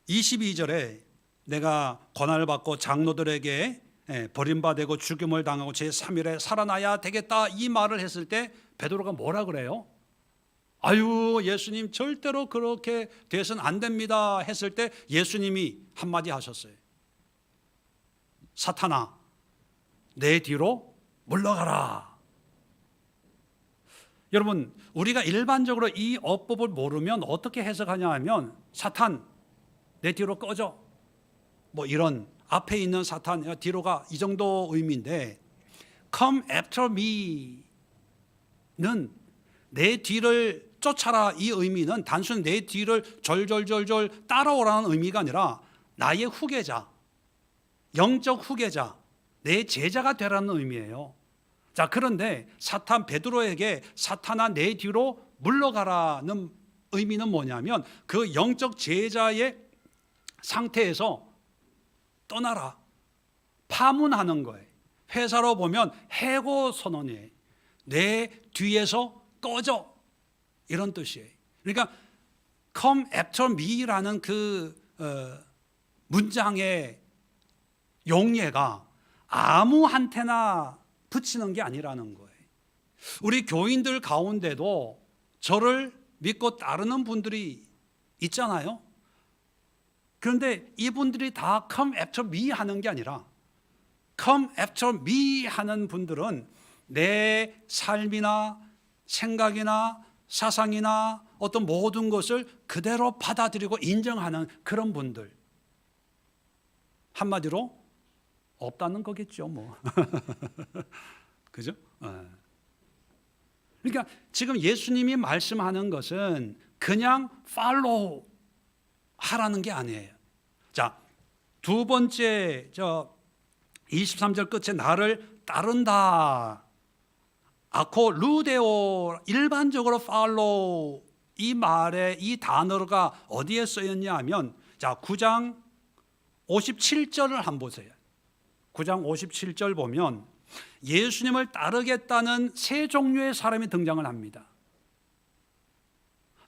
22절에 내가 고난을 받고 장로들에게 버림받고 죽임을 당하고 제3일에 살아나야 되겠다, 이 말을 했을 때 베드로가 뭐라 그래요? 아유, 예수님 절대로 그렇게 돼서는 안 됩니다 했을 때 예수님이 한마디 하셨어요. 사탄아, 내 뒤로 물러가라. 여러분, 우리가 일반적으로 이 어법을 모르면 어떻게 해석하냐 하면 사탄, 내 뒤로 꺼져, 뭐 이런, 앞에 있는 사탄 뒤로 가, 이 정도 의미인데 come after me는 내 뒤를 쫓아라, 이 의미는 단순히 내 뒤를 졸졸졸졸 따라오라는 의미가 아니라 나의 후계자, 영적 후계자, 내 제자가 되라는 의미예요. 자, 그런데 사탄 베드로에게 사탄아 내 뒤로 물러가라는 의미는 뭐냐면 그 영적 제자의 상태에서 떠나라, 파문하는 거예요. 회사로 보면 해고 선언이에요. 내 뒤에서 꺼져, 이런 뜻이에요. 그러니까 come after me라는 그 문장의 용례가 아무한테나 붙이는 게 아니라는 거예요. 우리 교인들 가운데도 저를 믿고 따르는 분들이 있잖아요. 그런데 이분들이 다 come after me 하는 게 아니라 come after me 하는 분들은 내 삶이나 생각이나 사상이나 어떤 모든 것을 그대로 받아들이고 인정하는 그런 분들, 한마디로 없다는 거겠죠, 뭐. 그죠? 그러니까 지금 예수님이 말씀하는 것은 그냥 follow 하라는 게 아니에요. 자, 두 번째, 23절 끝에 나를 따른다, 아코 루데오, 일반적으로 follow, 이 말에 이 단어가 어디에 쓰였냐 하면, 자, 9장 57절을 한번 보세요. 9장 57절 보면 예수님을 따르겠다는 세 종류의 사람이 등장을 합니다.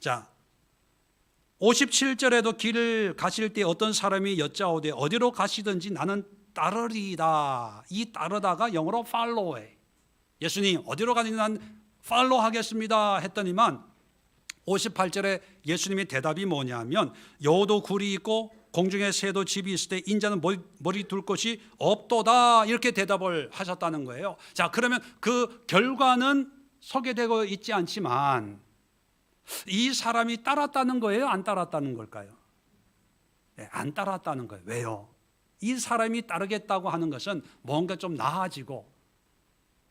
자, 57절에도 길을 가실 때 어떤 사람이 여짜오되 어디로 가시든지 나는 따르리다. 이 따르다가 영어로 follow해. 예수님 어디로 가든지 난 follow 하겠습니다 했더니만 58절에 예수님의 대답이 뭐냐면 여호도 굴이 있고 공중에 새도 집이 있을 때 인자는 머리 둘 곳이 없도다, 이렇게 대답을 하셨다는 거예요. 자, 그러면 그 결과는 소개되고 있지 않지만 이 사람이 따랐다는 거예요, 안 따랐다는 걸까요? 네, 안 따랐다는 거예요. 왜요? 이 사람이 따르겠다고 하는 것은 뭔가 좀 나아지고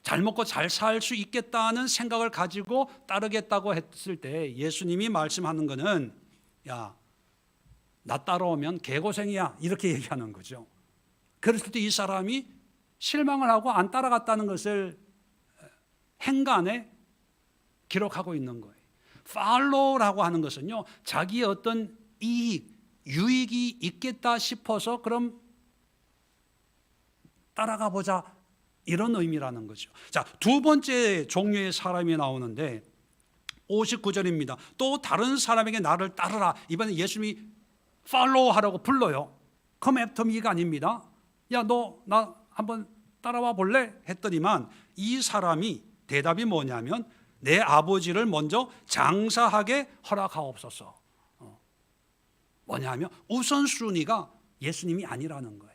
잘 먹고 잘 살 수 있겠다는 생각을 가지고 따르겠다고 했을 때 예수님이 말씀하는 것은 야, 나 따라오면 개고생이야, 이렇게 얘기하는 거죠. 그랬을 때 이 사람이 실망을 하고 안 따라갔다는 것을 행간에 기록하고 있는 거예요. follow라고 하는 것은요, 자기의 어떤 이익, 유익이 있겠다 싶어서 그럼 따라가 보자, 이런 의미라는 거죠. 자, 두 번째 종류의 사람이 나오는데 59절입니다. 또 다른 사람에게 나를 따르라. 이번에 예수님이 follow 하라고 불러요. come after me가 아닙니다. 야, 너 나 한번 따라와 볼래? 했더니만 이 사람이 대답이 뭐냐면 내 아버지를 먼저 장사하게 허락하옵소서. 뭐냐면 우선순위가 예수님이 아니라는 거예요.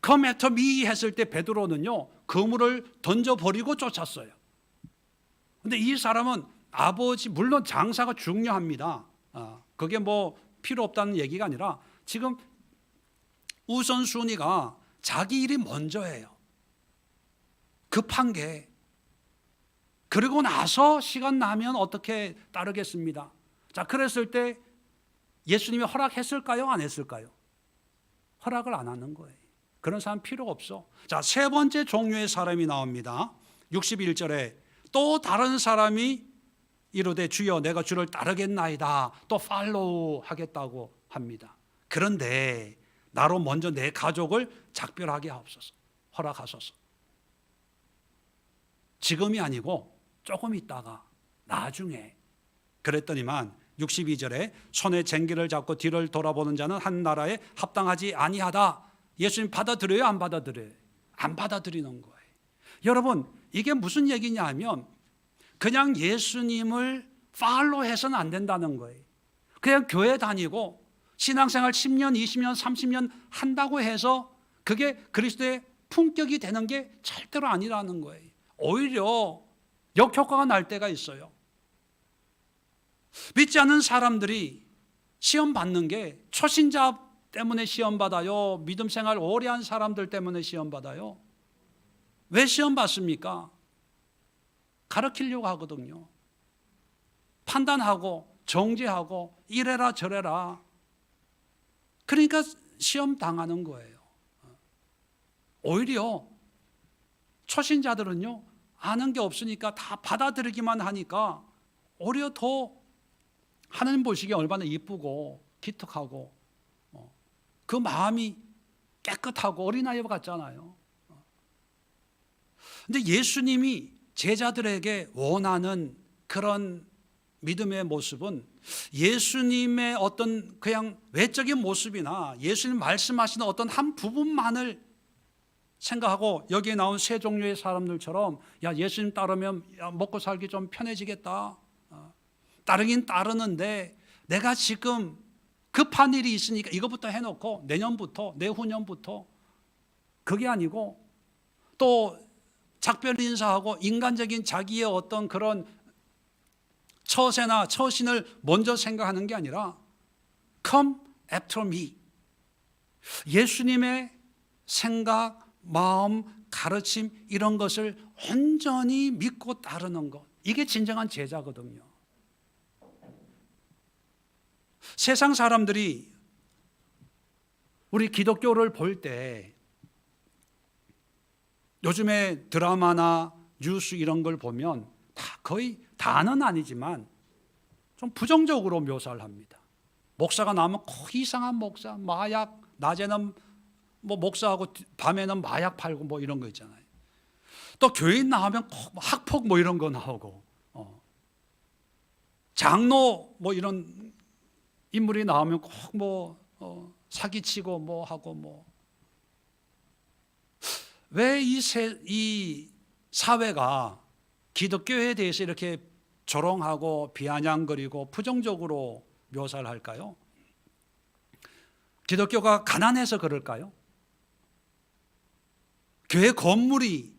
come after me 했을 때 베드로는요, 그물을 던져버리고 쫓았어요. 근데 이 사람은 아버지, 물론 장사가 중요합니다. 그게 뭐 필요 없다는 얘기가 아니라 지금 우선순위가 자기 일이 먼저예요. 급한 게. 그리고 나서 시간 나면 어떻게 따르겠습니다. 자, 그랬을 때 예수님이 허락했을까요? 안 했을까요? 허락을 안 하는 거예요. 그런 사람 필요 없어. 자, 세 번째 종류의 사람이 나옵니다. 61절에 또 다른 사람이 이르되 주여 내가 주를 따르겠나이다. 또 팔로우 하겠다고 합니다. 그런데 나로 먼저 내 가족을 작별하게 하옵소서. 허락하소서. 지금이 아니고 조금 있다가 나중에. 그랬더니만 62절에 손에 쟁기를 잡고 뒤를 돌아보는 자는 한 나라에 합당하지 아니하다. 예수님 받아들여요? 안 받아들여요? 안 받아들이는 거예요. 여러분, 이게 무슨 얘기냐 하면 그냥 예수님을 팔로우해서는 안 된다는 거예요. 그냥 교회 다니고 신앙생활 10년, 20년, 30년 한다고 해서 그게 그리스도의 품격이 되는 게 절대로 아니라는 거예요. 오히려 역효과가 날 때가 있어요. 믿지 않는 사람들이 시험 받는 게 초신자 때문에 시험 받아요? 믿음 생활 오래 한 사람들 때문에 시험 받아요? 왜 시험 받습니까? 가르치려고 하거든요. 판단하고 정죄하고 이래라 저래라. 그러니까 시험 당하는 거예요. 오히려 초신자들은요, 아는 게 없으니까 다 받아들이기만 하니까 오히려 더 하나님 보시기에 얼마나 이쁘고 기특하고 그 마음이 깨끗하고 어린아이 같잖아요. 근데 예수님이 제자들에게 원하는 그런 믿음의 모습은 예수님의 어떤 그냥 외적인 모습이나 예수님 말씀하시는 어떤 한 부분만을 생각하고 여기에 나온 세 종류의 사람들처럼 야, 예수님 따르면 야, 먹고 살기 좀 편해지겠다. 따르긴 따르는데 내가 지금 급한 일이 있으니까 이것부터 해놓고 내년부터 내후년부터, 그게 아니고 또 작별 인사하고 인간적인 자기의 어떤 그런 처세나 처신을 먼저 생각하는 게 아니라 come after me. 예수님의 생각, 마음, 가르침 이런 것을 온전히 믿고 따르는 것, 이게 진정한 제자거든요. 세상 사람들이 우리 기독교를 볼 때 요즘에 드라마나 뉴스 이런 걸 보면 다 거의 다는 아니지만 좀 부정적으로 묘사를 합니다. 목사가 나오면 거의 이상한 목사, 마약, 낮에는 뭐 목사하고 밤에는 마약 팔고 뭐 이런 거 있잖아요. 또 교인 나오면 학폭 뭐 이런 거 나오고, 장로 뭐 이런 인물이 나오면 꼭 뭐 사기치고 뭐 하고 뭐. 왜 이 사회가 기독교에 대해서 이렇게 조롱하고 비아냥거리고 부정적으로 묘사를 할까요? 기독교가 가난해서 그럴까요? 교회 건물이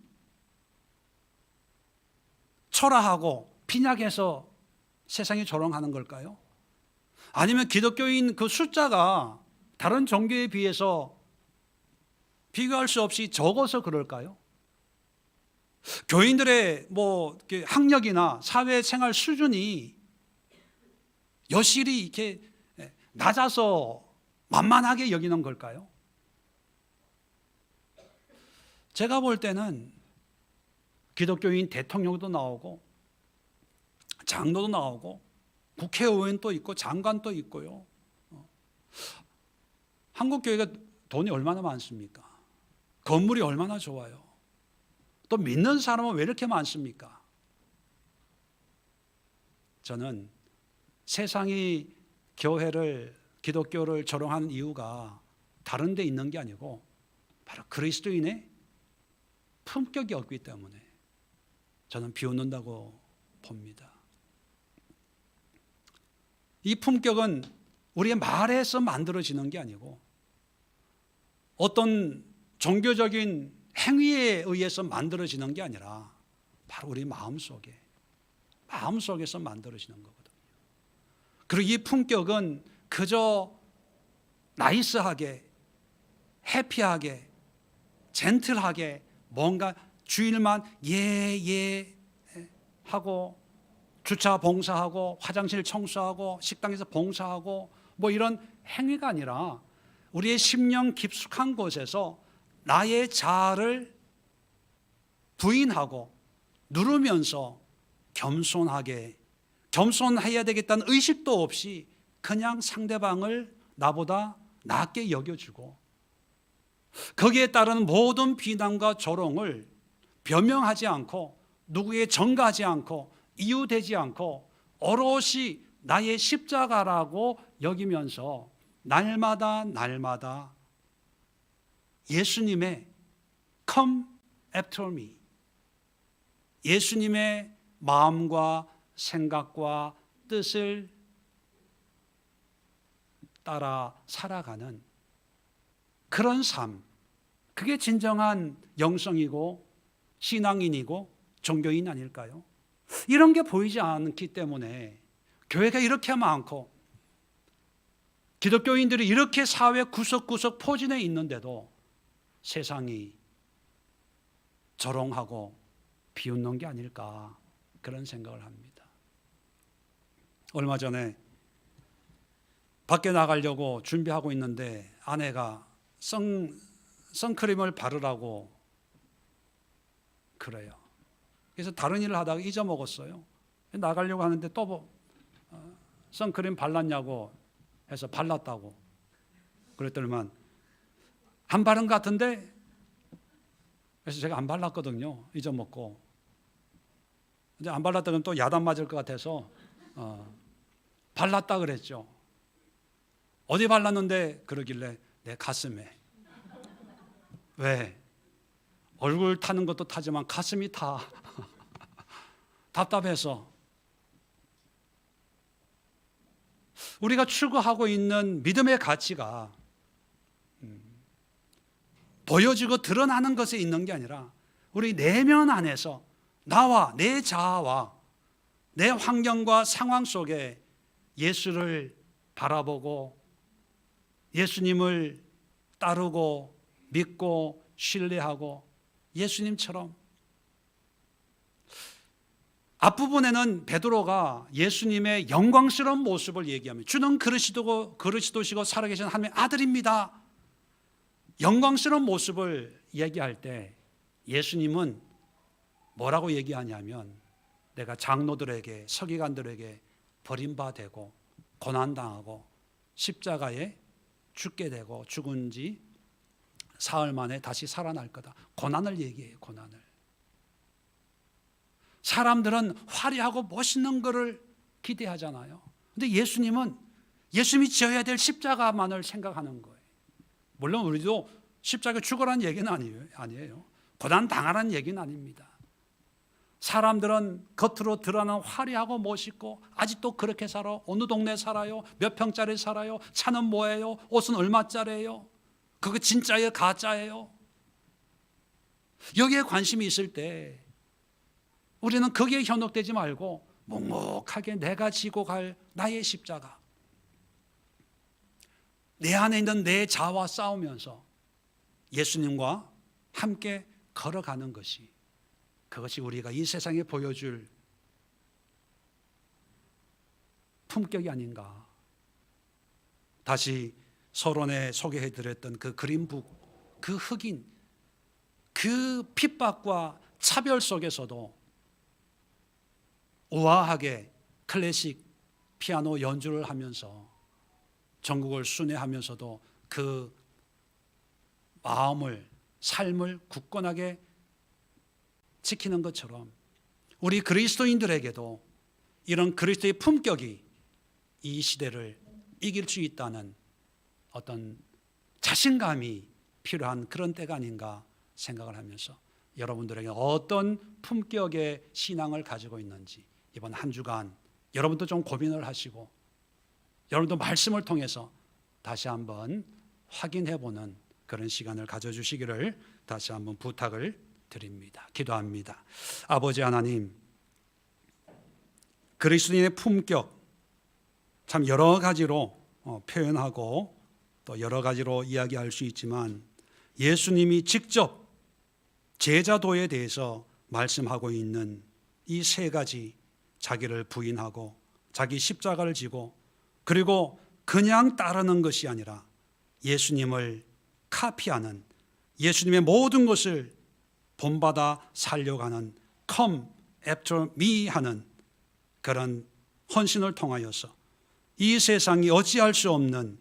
초라하고 빈약해서 세상이 조롱하는 걸까요? 아니면 기독교인 그 숫자가 다른 종교에 비해서 비교할 수 없이 적어서 그럴까요? 교인들의 뭐 학력이나 사회생활 수준이 여실히 이렇게 낮아서 만만하게 여기는 걸까요? 제가 볼 때는 기독교인 대통령도 나오고 장로도 나오고 국회의원도 있고 장관도 있고요. 한국 교회가 돈이 얼마나 많습니까? 건물이 얼마나 좋아요. 또 믿는 사람은 왜 이렇게 많습니까? 저는 세상이 교회를, 기독교를 조롱하는 이유가 다른 데 있는 게 아니고 바로 그리스도인의 품격이 없기 때문에 저는 비웃는다고 봅니다. 이 품격은 우리의 말에서 만들어지는 게 아니고 어떤 종교적인 행위에 의해서 만들어지는 게 아니라 바로 우리 마음속에서 만들어지는 거거든요. 그리고 이 품격은 그저 나이스하게, 해피하게, 젠틀하게 뭔가 주일만 예 하고 주차 봉사하고 화장실 청소하고 식당에서 봉사하고 뭐 이런 행위가 아니라 우리의 심령 깊숙한 곳에서 나의 자아를 부인하고 누르면서 겸손해야 되겠다는 의식도 없이 그냥 상대방을 나보다 낮게 여겨주고 거기에 따른 모든 비난과 조롱을 변명하지 않고 누구에 전가하지 않고 이유되지 않고 오롯이 나의 십자가라고 여기면서 날마다 예수님의 Come after me, 예수님의 마음과 생각과 뜻을 따라 살아가는 그런 삶, 그게 진정한 영성이고 신앙인이고 종교인 아닐까요? 이런 게 보이지 않기 때문에 교회가 이렇게 많고 기독교인들이 이렇게 사회 구석구석 포진해 있는데도 세상이 조롱하고 비웃는 게 아닐까 그런 생각을 합니다. 얼마 전에 밖에 나가려고 준비하고 있는데 아내가 선크림을 바르라고 그래요. 그래서 다른 일을 하다가 잊어먹었어요. 나가려고 하는데 또 선크림 발랐냐고 해서 발랐다고 그랬더니만 안 바른 것 같은데, 그래서 제가 안 발랐거든요. 잊어먹고. 이제 안 발랐다면 또 야단 맞을 것 같아서 발랐다 그랬죠. 어디 발랐는데 그러길래 내 가슴에. 왜? 얼굴 타는 것도 타지만 가슴이 타. 답답해서. 우리가 추구하고 있는 믿음의 가치가 보여지고 드러나는 것에 있는 게 아니라 우리 내면 안에서 나와 내 자아와 내 환경과 상황 속에 예수를 바라보고 예수님을 따르고 믿고 신뢰하고 예수님처럼. 앞부분에는 베드로가 예수님의 영광스러운 모습을 얘기합니다. 주는 그리스도시고 살아계신 하나님의 아들입니다. 영광스러운 모습을 얘기할 때 예수님은 뭐라고 얘기하냐면 내가 장로들에게 서기관들에게 버림받고 고난당하고 십자가에 죽게 되고 죽은 지 사흘 만에 다시 살아날 거다. 고난을 얘기해요. 고난을. 사람들은 화려하고 멋있는 것을 기대하잖아요. 근데 예수님은 예수님이 지어야 될 십자가만을 생각하는 거예요. 물론 우리도 십자가 죽으라는 얘기는 아니에요. 고난 당하라는 얘기는 아닙니다. 사람들은 겉으로 드러나는 화려하고 멋있고 아직도 그렇게 살아. 어느 동네 살아요? 몇 평짜리 살아요? 차는 뭐예요? 옷은 얼마짜리예요? 그거 진짜예요? 가짜예요? 여기에 관심이 있을 때 우리는 거기에 현혹되지 말고 묵묵하게 내가 지고 갈 나의 십자가, 내 안에 있는 내 자아와 싸우면서 예수님과 함께 걸어가는 것이, 그것이 우리가 이 세상에 보여줄 품격이 아닌가 다시 서론에 소개해드렸던 그 그린북, 그 흑인, 그 핍박과 차별 속에서도 우아하게 클래식 피아노 연주를 하면서 전국을 순회하면서도 그 마음을, 삶을 굳건하게 지키는 것처럼 우리 그리스도인들에게도 이런 그리스도의 품격이 이 시대를 이길 수 있다는 어떤 자신감이 필요한 그런 때가 아닌가 생각을 하면서 여러분들에게 어떤 품격의 신앙을 가지고 있는지 이번 한 주간 여러분도 좀 고민을 하시고 여러분도 말씀을 통해서 다시 한번 확인해보는 그런 시간을 가져주시기를 다시 한번 부탁을 드립니다. 기도합니다. 아버지 하나님, 그리스도인의 품격 참 여러 가지로 표현하고 또 여러 가지로 이야기할 수 있지만 예수님이 직접 제자도에 대해서 말씀하고 있는 이 세 가지, 자기를 부인하고 자기 십자가를 지고 그리고 그냥 따르는 것이 아니라 예수님을 카피하는, 예수님의 모든 것을 본받아 살려가는 Come after me 하는 그런 헌신을 통하여서 이 세상이 어찌할 수 없는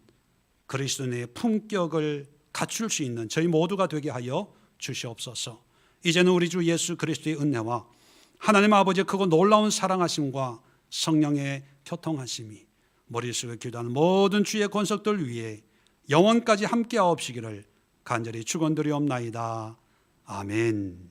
그리스도인의 품격을 갖출 수 있는 저희 모두가 되게 하여 주시옵소서. 이제는 우리 주 예수 그리스도의 은혜와 하나님 아버지의 크고 놀라운 사랑하심과 성령의 교통하심이 머릿속에 기도하는 모든 주의 권속들 위에 영원까지 함께하옵시기를 간절히 축원드리옵나이다. 아멘.